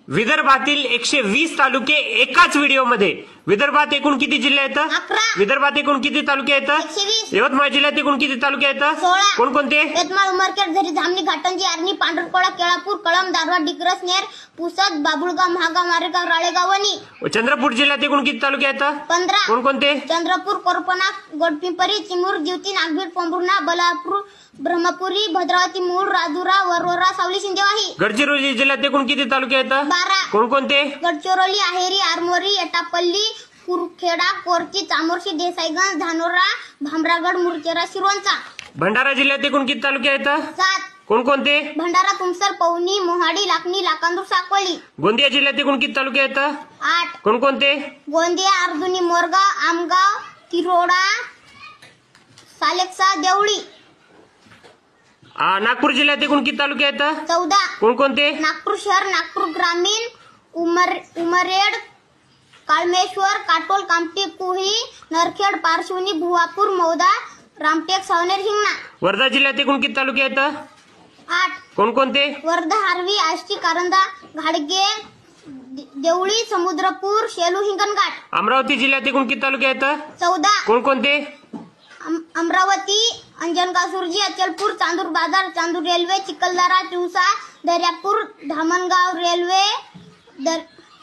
विदर्भातील 120 तालुके एकाच व्हिडिओमध्ये। विदर्भात एकूण किती जिल्हे आहेत? 11। विदर्भात एकूण किती तालुके आहेत? 120। यवतमाळ जिल्ह्यात एकूण किती तालुके आहेत? 16। कोणकोणते? यवतमाळ, उमरखेड, झरी, धामणी, घाटंजी, आर्णी, पांढरकोळा, केळापूर, कळंब, दारवाड, डिग्रस, नेर, पुसद, बाबुळगाव, महागाव, मारेगाव, राळेगाव, वणी। चंद्रपूर जिल्ह्यात एकूण किती तालुके आहेत? 15। कोणकोणते? चंद्रपूर, कोरपणा, गोडपिंपरी, चिमूर, जिवती, नागभीड, पोंभुर्णा, बलापूर, ब्रह्मपुरी, भद्रावती, मूळ, राजुरा, वरोरा, सावली, शिंदेवाही। गडचिरोली जिल्ह्यात एकूण किती तालुके आहेत? 12। कोणकोणते? गडचिरोली, आहेरी, आरमोरी, एटापल्ली, कुरखेडा, कोरची, चामोर्शी, देसाईगंज, धानोरा, भामरागड, मुरचेरा, शिरोंचा। भंडारा जिल्ह्यात एकूण किती तालुके आहेत? 7। कोणकोणते? भंडारा, तुमसर, पवनी, मोहाडी, लाखनी, लाकांदूर, साकोली। गोंदिया जिल्ह्यात एकूण किती तालुके आहेत? 8। कोणकोणते? गोंदिया, अर्जुनी, मोरगाव, आमगाव, तिरोडा, सालेक्सा, देवळी। नागपूर जिल्ह्यात एकूण किती तालुके आहेत? 14। कोणकोणते? नागपूर शहर, नागपूर ग्रामीण, उमरेड, काळमेश्वर, काटोल, कामठी, कुही, नरखेड, पारशिवनी, भुवापूर, मौदा, रामटेक, सावनेर, हिंगणा। वर्धा जिल्ह्यात एकूण किती तालुके आहेत? 8। कोणकोणते? वर्धा, हारवी, आष्टी, कारंजा, घाडगे, देवळी, समुद्रपूर, शेलू, हिंगणघाट। अमरावती जिल्ह्यात एकूण किती तालुके आहेत? 14। कोणकोणते? अमरावती, अंजनगाव, सुरजी, अचलपूर, चांदूर बाजार, चांदूर रेल्वे, चिखलदरा, तिवसा, दर्यापूर, धामणगाव रेल्वे,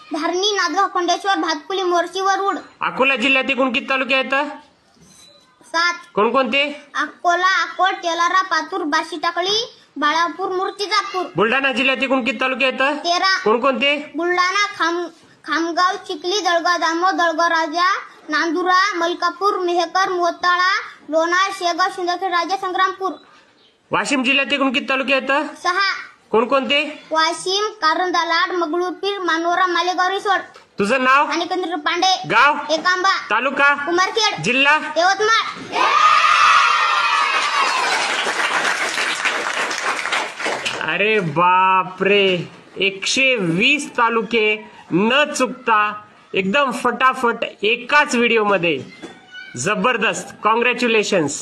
धारणी, नांदगाव, खंडेश्वर, भातकुली, मोर्शी, वरुड। अकोला जिल्ह्यात एकूण किती तालुके आहेत? 7। कोणकोणते? अकोला, अकोट, तेलारा, पातूर, बाशी, टाकळी, बाळापूर, मूर्तिजापूर। बुलढाणा जिल्ह्यात एकूण किती तालुके आहेत? 13। कोणकोणते? बुलढाणा, खामगाव, चिखली, दळगाव, दामो, दळगाव राजा, नांदुरा, मलकापूर, मेहकर, मोताळा, लोणार, शेगाव, शिंदखेड राजा, संग्रामपूर। वाशिम जिल्ह्यात एकूण किती तालुके आहेत? 6। कोणकोणते? वाशिम, कारंजा, लाड, मंगळूरपीर, मानोरा, मालेगाव, रिसोड। तुझं नाव? आणि कंद्र पांडे। गाव? एकांबा। तालुका? उमरखेड। जिल्हा? यवतमाळ। अरे बापरे, 120 तालुके न चुकता एकदम फटाफट एकाच व्हिडिओ मध्ये। जबरदस्त, कॉंग्रॅच्युलेशन्स।